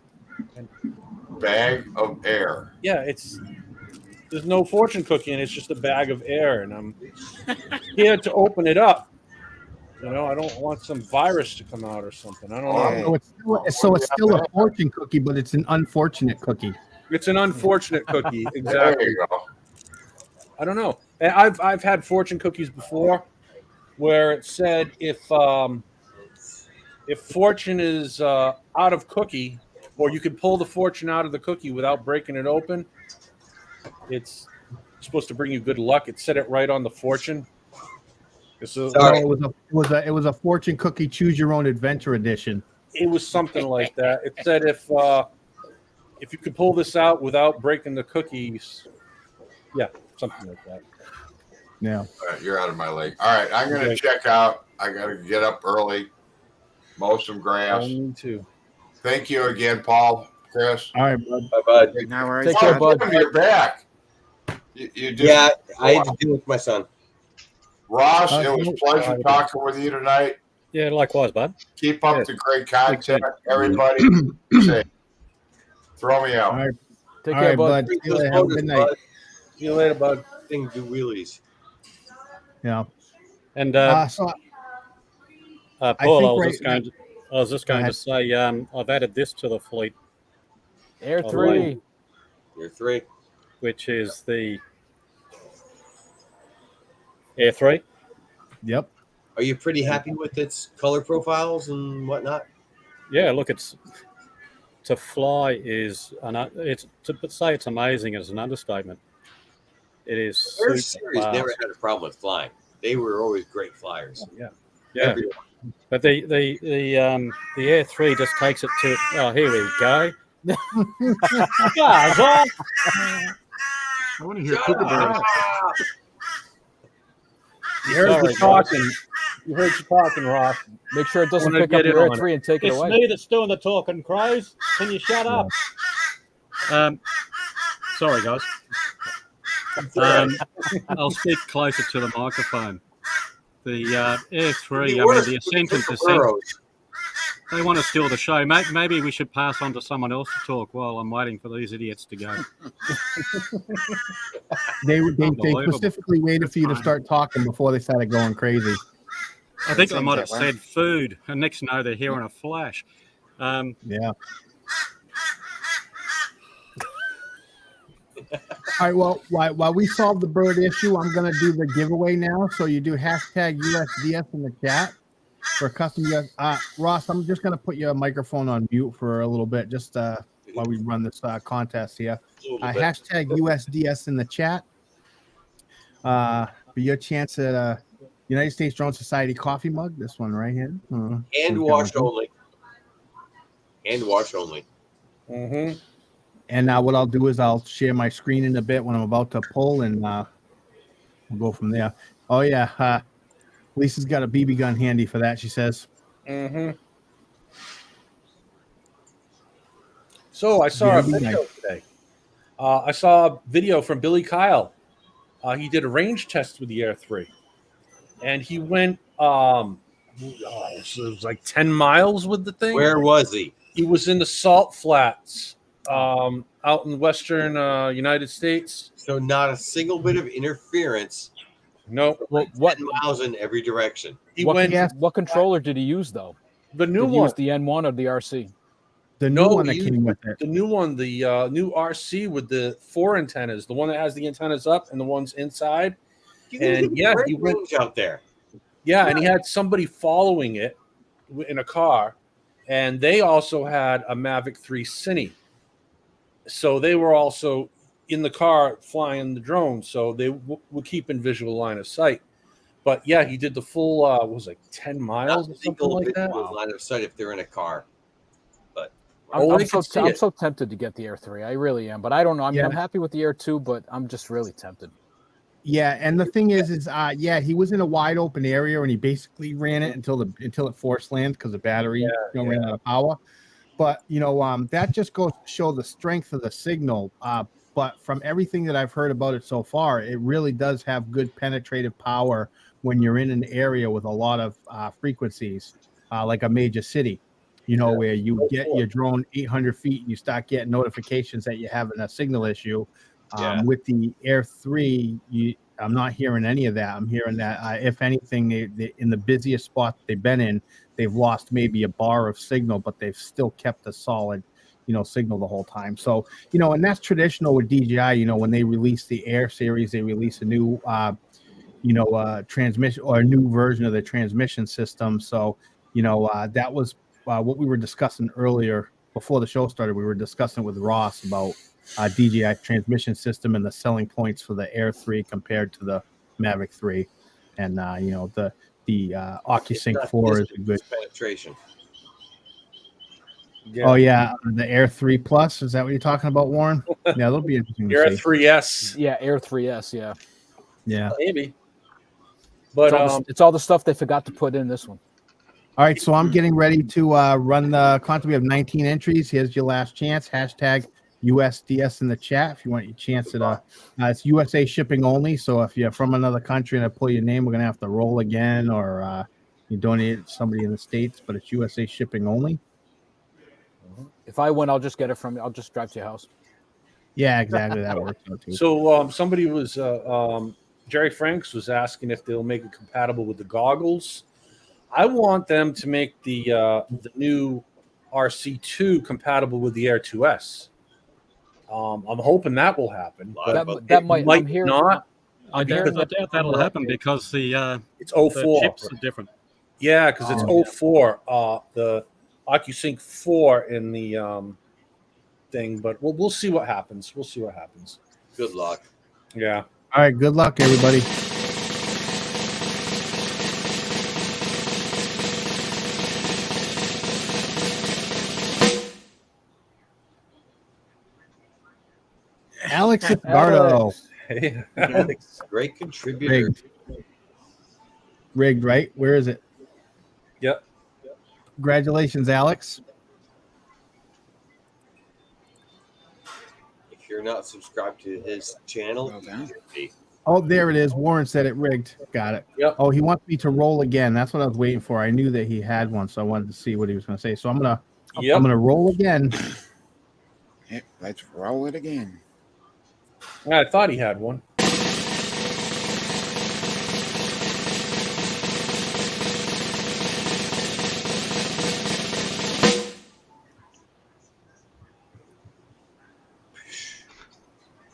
Bag of air. Yeah, there's no fortune cookie, and it's just a bag of air, and I'm scared to open it up. You know, I don't want some virus to come out or something. I don't know. So it's still a fortune cookie, but it's an unfortunate cookie. It's an unfortunate cookie. Exactly. There you go. I don't know. And I've had fortune cookies before, where it said if fortune is out of cookie, or you can pull the fortune out of the cookie without breaking it open, it's supposed to bring you good luck. It said it right on the fortune. So it was a fortune cookie choose your own adventure edition. It was something like that. It said if you could pull this out without breaking the cookies, yeah, something like that. Yeah. All right, you're out of my league. All right, I'm going to check out. I got to get up early, mow some grass. Me too. Thank you again, Paul, Chris. All right, bud. Bye, bud. No worries. Take care, bud. You're back. You did. Yeah, I had to deal with my son. Ross, it was a pleasure talking with you tonight. Yeah, likewise, bud. Keep up the great content. Everybody, say, throw me out. All right. Take All care, right, bud. bud. See you later. Have a good night. See you later, bud. Thing do wheelies. Yeah. And So Paul, I was just going to say, I've added this to the fleet. Air 3. Air 3. Which is the Air 3. Yep. Are you pretty happy with its color profiles and whatnot? Yeah, look, to fly is to say it's amazing is an understatement. It is. Their series never had a problem with flying. They were always great flyers. Yeah. Everyone. But the Air 3 just takes it to. Oh, here we go. Guys, I want to hear Kookaburra. You heard you talking. You heard you talking, Ross. Make sure it doesn't pick up your Air 3 and take it away. It's me that's doing the talking, Crows. Can you shut up? Sorry, guys. I'll speak closer to the microphone. The Air 3, the Ascent and Descent, they want to steal the show. Maybe we should pass on to someone else to talk while I'm waiting for these idiots to go. They specifically waited for you to start talking before they started going crazy. I think I might have said food, and next thing you know, they're hearing a flash. Yeah. All right, well, while we solve the bird issue, I'm going to do the giveaway now. So you do hashtag USDS in the chat for custom US. Ross, I'm just going to put your microphone on mute for a little bit, just while we run this contest here. Hashtag USDS in the chat for your chance at a United States Drone Society coffee mug. This one right here. And wash only. And wash only. Mm-hmm. And now what I'll do is I'll share my screen in a bit when I'm about to pull, and we'll go from there. Oh, yeah. Lisa's got a BB gun handy for that, she says. Mm-hmm. So I saw a video today. I saw a video from Billy Kyle. He did a range test with the Air 3. And he went, it was like 10 miles with the thing. Where was he? He was in the salt flats out in western United States. So not a single bit of interference. No. Well, what 10 miles in every direction. He what, went what controller did he use though? the new Did he one. use the N1 or the RC? The new one that came with it. The new one, the new RC with the 4 antennas, the one that has the antennas up and the ones inside. You can And get yeah, great range out there. Yeah, and he had somebody following it in a car, and they also had a Mavic 3 Cine. So they were also in the car flying the drone, so they were keeping visual line of sight. But yeah, he did the full, was like 10 miles or something like that. Line of sight if they're in a car. But I'm so tempted to get the Air 3. I really am, but I don't know. I mean, I'm happy with the Air 2, but I'm just really tempted. Yeah, and the thing is he was in a wide open area and he basically ran it until it forced land because the battery ran out of power. But that just goes to show the strength of the signal. But from everything that I've heard about it so far, it really does have good penetrative power when you're in an area with a lot of frequencies, like a major city. Where you get your drone 800 feet and you start getting notifications that you're having a signal issue. With the Air 3, I'm not hearing any of that. I'm hearing that, if anything, they in the busiest spot they've been in, they've lost maybe a bar of signal, but they've still kept a solid, signal the whole time. So, and that's traditional with DJI. When they release the Air series, they release a new, transmission or a new version of the transmission system. So, that was what we were discussing earlier before the show started. We were discussing with Ross about DJI transmission system and the selling points for the Air 3 compared to the Mavic 3, and the OcuSync 4 is a good penetration. Yeah. Oh yeah, the Air 3 Plus, is that what you're talking about, Warren? Yeah, that'll be interesting. Air 3S. Yeah, Air 3S. Yeah, maybe. But it's all the stuff they forgot to put in this one. All right, so I'm getting ready to run the content. We have 19 entries. Here's your last chance. Hashtag USDS in the chat if you want your chance at it's USA shipping only. So if you're from another country and I pull your name, we're gonna have to roll again, or you donate it to somebody in the States, but it's USA shipping only. If I win, I'll just get it from you. I'll just drive to your house. Yeah, exactly. That works out too. So somebody was Jerry Franks was asking if they'll make it compatible with the goggles. I want them to make the new RC2 compatible with the Air 2S. I'm hoping that will happen. That might not. I doubt that'll happen because the it's 04. The chips are different. Yeah, because it's 04. The OcuSync 4 in the thing, but we'll see what happens. We'll see what happens. Good luck. Yeah. All right. Good luck, everybody. Alex Eduardo. Hey, Alex. Great contributor. Rigged, right? Where is it? Yep. Congratulations, Alex. If you're not subscribed to his channel, Oh, there it is. Warren said it rigged. Got it. Yep. Oh, he wants me to roll again. That's what I was waiting for. I knew that he had one, so I wanted to see what he was going to say. So I'm gonna roll again. Yep, let's roll it again. I thought he had one.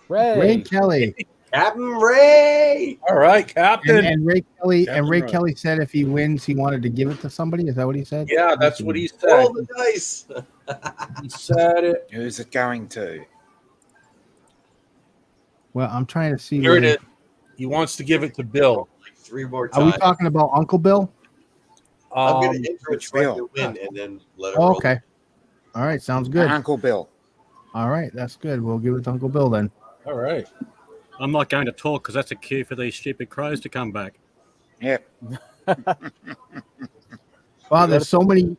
Ray Kelly. Captain Ray. All right, Captain. And Ray Kelly. Captain and Ray Ray. Kelly said if he wins, he wanted to give it to somebody. Is that what he said? Yeah, that's what he said. Roll the dice. He said it. Who's it going to? Well, I'm trying to see. Here it is. He wants to give it to Bill. Like 3 more Are we times. talking about Uncle Bill? I'm going to enter it which so I Bill? can win and then let it Oh, roll. okay. All right. Sounds good. Uncle Bill. All right. That's good. We'll give it to Uncle Bill then. All right. I'm not going to talk because that's a cue for these stupid crows to come back. Yep. Wow, there's so many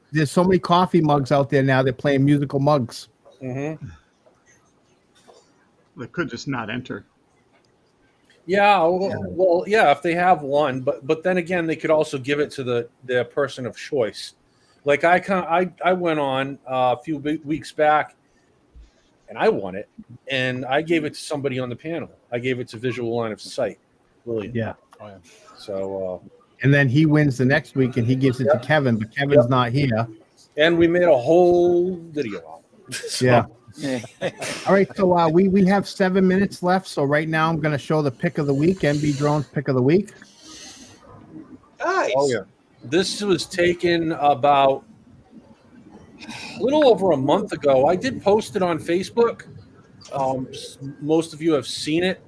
coffee mugs out there now. They're playing musical mugs. Mm-hmm. They could just not enter. Yeah, well, yeah, if they have one, but then again, they could also give it to their person of choice. Like I went on a few weeks back, and I won it, and I gave it to somebody on the panel. I gave it to Visual Line of Sight, William. Yeah. Oh, yeah. So. And then he wins the next week, and he gives it to Kevin, but Kevin's not here. And we made a whole video on it. So. Yeah. All right, so we have 7 minutes left. So right now I'm going to show the pick of the week, MB Drones pick of the week. Nice. Oh yeah, this was taken about a little over a month ago. I did post it on Facebook. Most of you have seen it,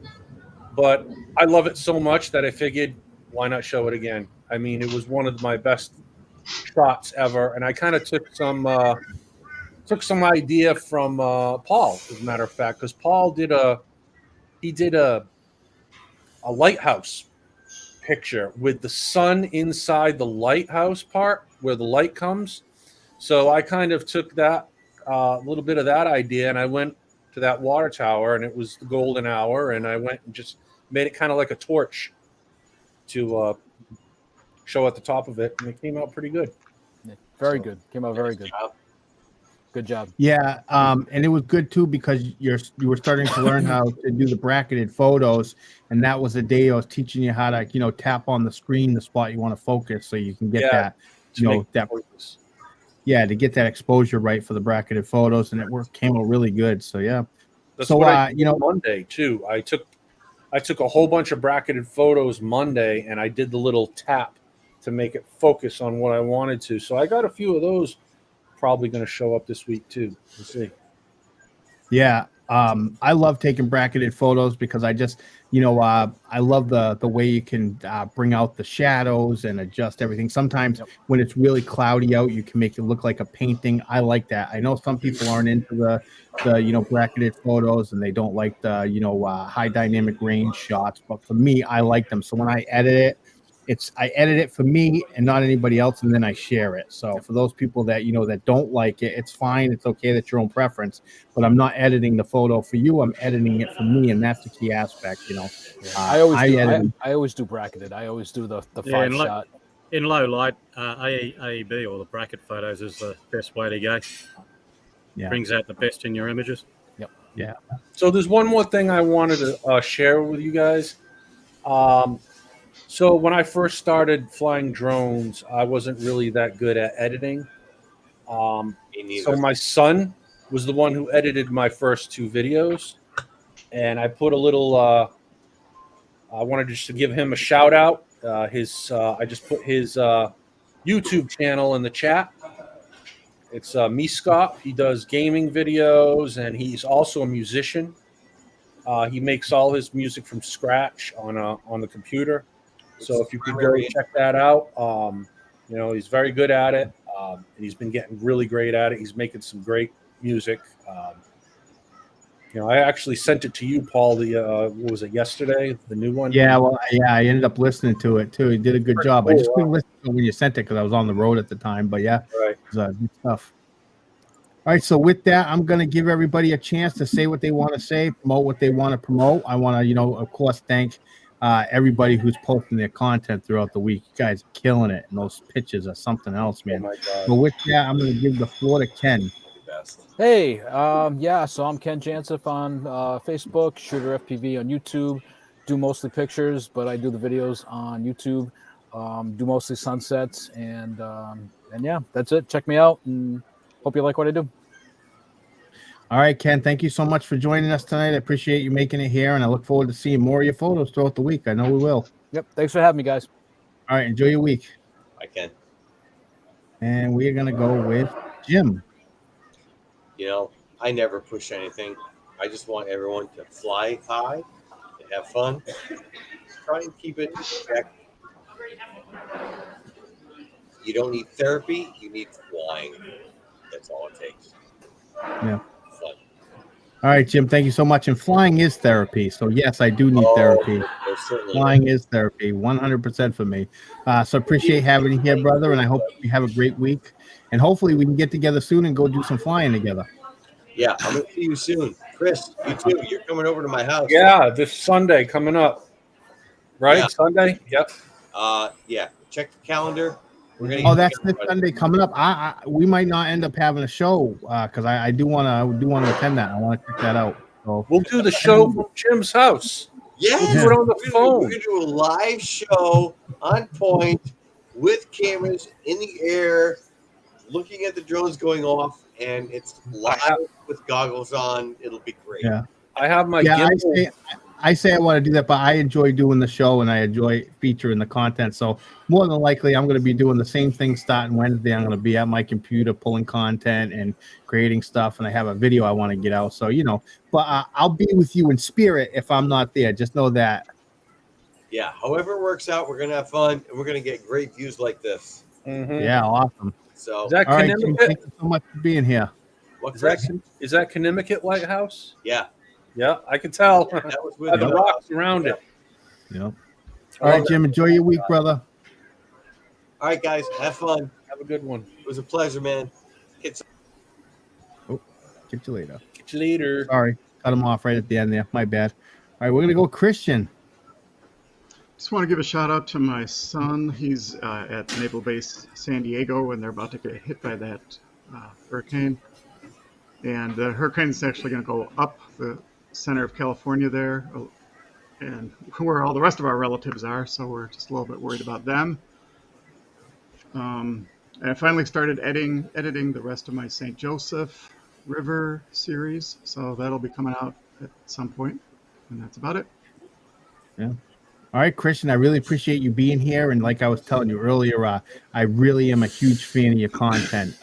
but I love it so much that I figured, why not show it again? I mean, it was one of my best shots ever, and I kind of took some idea from Paul, as a matter of fact, because Paul did a lighthouse picture with the sun inside the lighthouse part where the light comes. So I kind of took that little bit of that idea, and I went to that water tower, and it was the golden hour, and I went and just made it kind of like a torch to show at the top of it, and it came out pretty good. Yeah, very good. Came out very good. Good job. Yeah, and it was good too because you were starting to learn how to do the bracketed photos, and that was the day I was teaching you how to tap on the screen the spot you want to focus so you can get that focus. Yeah, to get that exposure right for the bracketed photos, and it came out really good. So yeah, that's so what I did Monday too. I took a whole bunch of bracketed photos Monday, and I did the little tap to make it focus on what I wanted to. So I got a few of those. Probably going to show up this week too. We'll see. Yeah, I love taking bracketed photos because I just, I love the way you can bring out the shadows and adjust everything. Sometimes when it's really cloudy out, you can make it look like a painting. I like that. I know some people aren't into the bracketed photos and they don't like the high dynamic range shots, but for me, I like them. So when I edit it, I edit it for me and not anybody else, and then I share it. So for those people that that don't like it, it's fine. It's okay. That's your own preference. But I'm not editing the photo for you. I'm editing it for me, and that's the key aspect. I always do bracketed. I always do the 5 shot. In low light, AEB or the bracket photos is the best way to go. Yeah, brings out the best in your images. Yep. Yeah. So there's one more thing I wanted to share with you guys. So when I first started flying drones, I wasn't really that good at editing. So my son was the one who edited my first 2 videos, and I put a little. I wanted just to give him a shout out. I just put his YouTube channel in the chat. It's Scott. He does gaming videos, and he's also a musician. He makes all his music from scratch on the computer. So if you could go check that out, he's very good at it. And he's been getting really great at it. He's making some great music. I actually sent it to you, Paul. What was it, yesterday? The new one? Yeah, well, I ended up listening to it too. He did a good job. Cool. I just couldn't listen to it when you sent it because I was on the road at the time. But yeah, right. It was good stuff. All right, so with that, I'm going to give everybody a chance to say what they want to say, promote what they want to promote. I want to, of course, thank everybody who's posting their content throughout the week. You guys are killing it, and those pictures are something else, man. Oh my God. But with that, I'm going to give the floor to Ken. Hey, so I'm Ken Jansif on Facebook, Shooter FPV on YouTube. Do mostly pictures, but I do the videos on YouTube. Do mostly sunsets, and yeah, that's it. Check me out, and hope you like what I do. All right, Ken, thank you so much for joining us tonight. I appreciate you making it here, and I look forward to seeing more of your photos throughout the week. I know we will. Yep. Thanks for having me, guys. All right. Enjoy your week. I can. And we're going to go with Jim. I never push anything. I just want everyone to fly high and have fun. Try and keep it back. You don't need therapy. You need flying. That's all it takes. Yeah. All right, Jim, thank you so much. And flying is therapy. So, yes, I do need therapy. Flying is therapy, 100% for me. So appreciate having you here, brother, and I hope you have a great week. And hopefully we can get together soon and go do some flying together. Yeah, I'm going to see you soon. Chris, you too. You're coming over to my house. Yeah, this Sunday coming up. Right? Yeah. Sunday? Yep. Yeah. Check the calendar. We're gonna Oh, get that's this together. Sunday coming up. We might not end up having a show because I do want to attend that. I want to check that out. So We'll do the show from Jim's house. Yes, We'll do it on the we're phone. gonna do a live show on point with cameras in the air, looking at the drones going off, and it's live with goggles on. It'll be great. Yeah. I have my Yeah, gimbal. I say I want to do that, but I enjoy doing the show and I enjoy featuring the content. So more than likely, I'm going to be doing the same thing starting Wednesday. I'm going to be at my computer pulling content and creating stuff, and I have a video I want to get out. So but I'll be with you in spirit if I'm not there. Just know that. Yeah, however it works out, we're gonna have fun and we're gonna get great views like this. Yeah, awesome. So Is that all right, Jim, Connecticut? thank you so much for being here. What, Is that Connecticut Lighthouse? Yeah. Yeah, I can tell. That was with By the rocks around it. Yep. All right, Jim, enjoy your week, brother. All right, guys, have fun. Have a good one. It was a pleasure, man. Catch you later. Catch you later. Sorry, cut him off right at the end there. My bad. All right, we're gonna go Christian. Just want to give a shout out to my son. He's at Naval Base San Diego, and they're about to get hit by that hurricane. And the hurricane is actually going to go up the center of California there, and where all the rest of our relatives are. So we're just a little bit worried about them. And I finally started editing the rest of my St. Joseph River series. So that'll be coming out at some point, and that's about it. Yeah. All right, Christian, I really appreciate you being here. And like I was telling you earlier, I really am a huge fan of your content.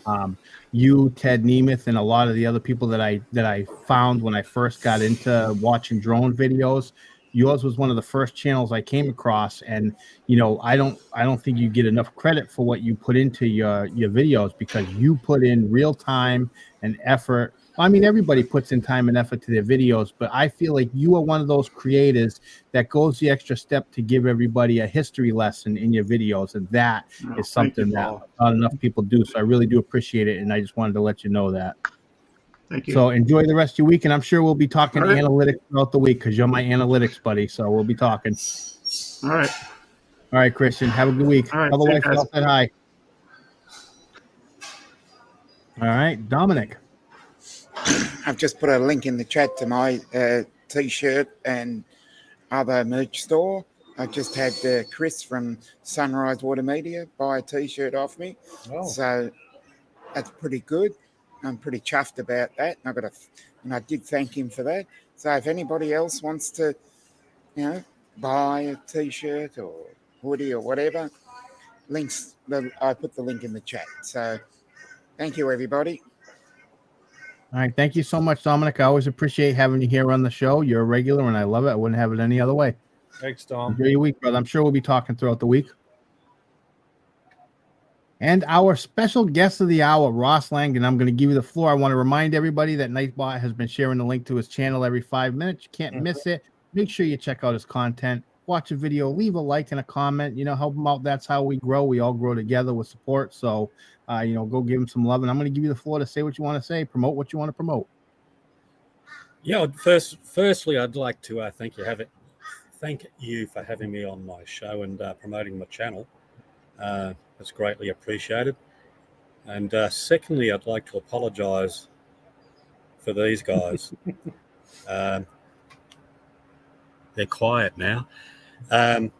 You, Ted Nemeth, and a lot of the other people that I found when I first got into watching drone videos, yours was one of the first channels I came across. And I don't think you get enough credit for what you put into your videos, because you put in real time and effort. I mean, everybody puts in time and effort to their videos, but I feel like you are one of those creators that goes the extra step to give everybody a history lesson in your videos, and that is something that not enough people do. So I really do appreciate it, and I just wanted to let you know that. Thank you. So enjoy the rest of your week, and I'm sure we'll be talking analytics throughout the week because you're my analytics buddy. So we'll be talking. All right. All right, Christian. Have a good week. All right. Otherwise, See you guys. said hi. All right, Dominic. I've just put a link in the chat to my t-shirt and other merch store. I just had Chris from Sunrise Water Media buy a t-shirt off me. Oh. So that's pretty good. I'm pretty chuffed about that. And I did thank him for that. So if anybody else wants to, buy a t-shirt or hoodie or whatever, I put the link in the chat. So thank you, everybody. All right. Thank you so much, Dominic. I always appreciate having you here on the show. You're a regular, and I love it. I wouldn't have it any other way. Thanks, Dom. Enjoy your week, brother. I'm sure we'll be talking throughout the week. And our special guest of the hour, Ross Langdon. I'm going to give you the floor. I want to remind everybody that Nightbot has been sharing the link to his channel every 5 minutes. You can't miss it. Make sure you check out his content. Watch a video, leave a like and a comment. Help him out. That's how we grow. We all grow together with support. So, go give him some love. And I'm going to give you the floor to say what you want to say, promote what you want to promote. Yeah, firstly, I'd like to thank you for having me on my show and promoting my channel. It's greatly appreciated. And secondly, I'd like to apologise for these guys. They're quiet now. And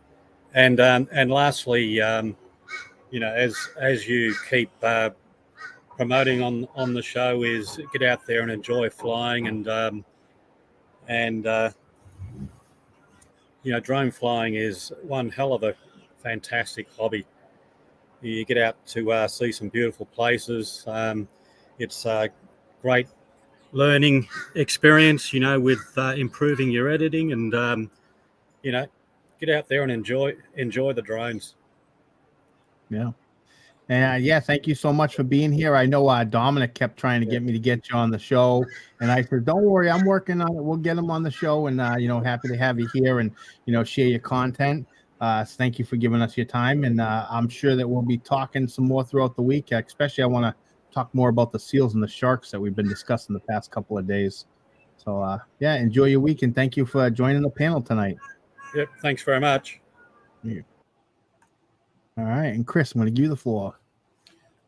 lastly, as you keep promoting on the show, is get out there and enjoy flying, and drone flying is one hell of a fantastic hobby. You get out to see some beautiful places. It's a great learning experience, with improving your editing, and get out there and enjoy the drones. Yeah. And thank you so much for being here. I know Dominic kept trying to get me to get you on the show, and I said, "Don't worry, I'm working on it. We'll get him on the show." And happy to have you here and share your content. Thank you for giving us your time, and I'm sure that we'll be talking some more throughout the week. Especially, I want to talk more about the seals and the sharks that we've been discussing the past couple of days. So, enjoy your week, and thank you for joining the panel tonight. Yep, thanks very much. Yeah. All right, and Chris, I'm going to give you the floor.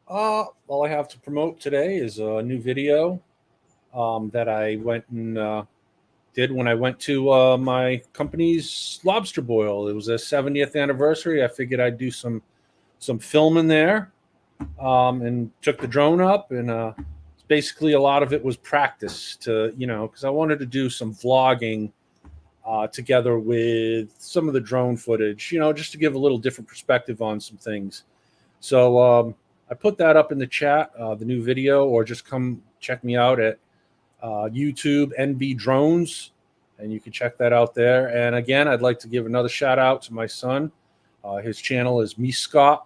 All I have to promote today is a new video that I went and did when I went to my company's lobster boil. It was a 70th anniversary. I figured I'd do some filming there, and took the drone up, and basically a lot of it was practice to, because I wanted to do some vlogging together with some of the drone footage, just to give a little different perspective on some things. So I put that up in the chat, the new video, or just come check me out at YouTube NB Drones, and you can check that out there. And again, I'd like to give another shout out to my son. His channel is Meeskop,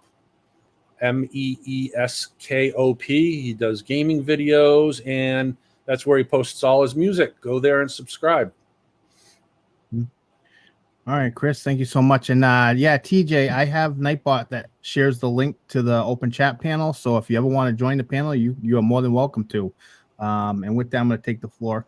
Meeskop. He does gaming videos, and that's where he posts all his music. Go there and subscribe. All right, Chris, thank you so much. And yeah, TJ, I have Nightbot that shares the link to the open chat panel. So if you ever want to join the panel, you are more than welcome to. And with that, I'm going to take the floor.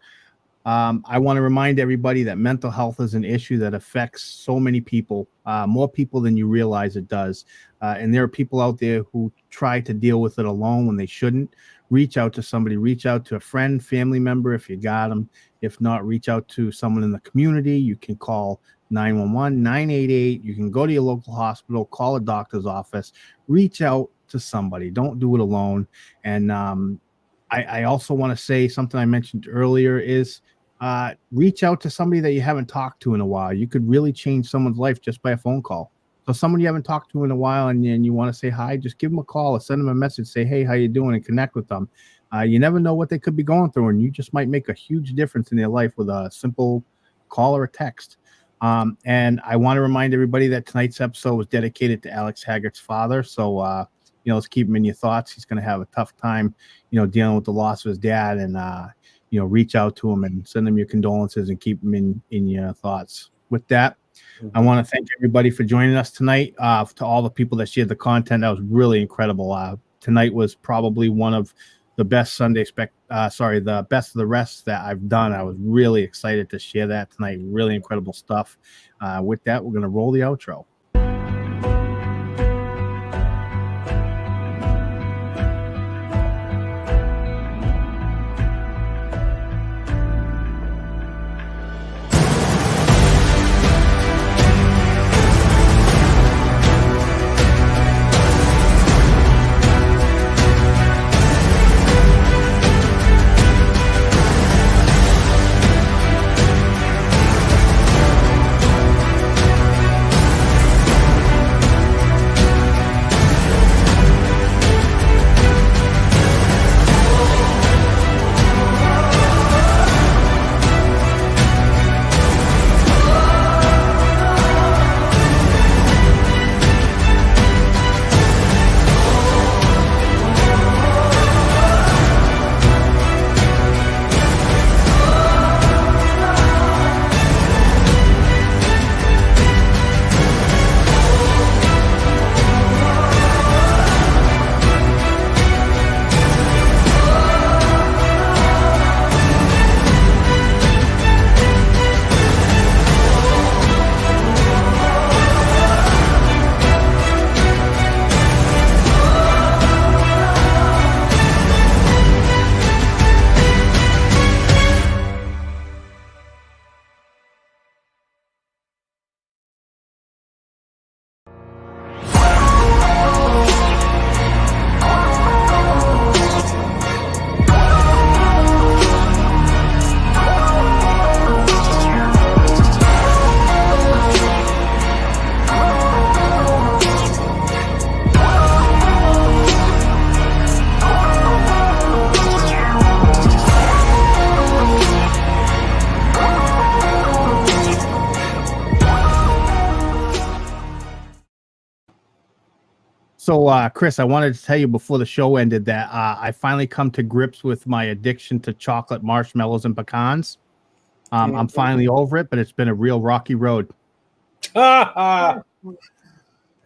I want to remind everybody that mental health is an issue that affects so many people, more people than you realize it does. And there are people out there who try to deal with it alone when they shouldn't. Reach out to somebody, reach out to a friend, family member if you got them. If not, reach out to someone in the community. You can call 911, 988. You can go to your local hospital, call a doctor's office, reach out to somebody. Don't do it alone. And I also want to say something I mentioned earlier is reach out to somebody that you haven't talked to in a while. You could really change someone's life just by a phone call. So someone you haven't talked to in a while and you want to say hi, just give them a call or send them a message, say, hey, how you doing, and connect with them. You never know what they could be going through, and you just might make a huge difference in their life with a simple call or a text. And I want to remind everybody that tonight's episode was dedicated to Alex Haggert's father. So, let's keep him in your thoughts. He's going to have a tough time, dealing with the loss of his dad, and, reach out to him and send him your condolences and keep him in your thoughts. With that, I want to thank everybody for joining us tonight. To all the people that shared the content, that was really incredible. Tonight was probably one of the best the best of the rest that I've done. I was really excited to share that tonight. Really incredible stuff. With that, we're going to roll the outro. So, Chris, I wanted to tell you before the show ended that I finally come to grips with my addiction to chocolate marshmallows and pecans. I'm finally over it, but it's been a real rocky road.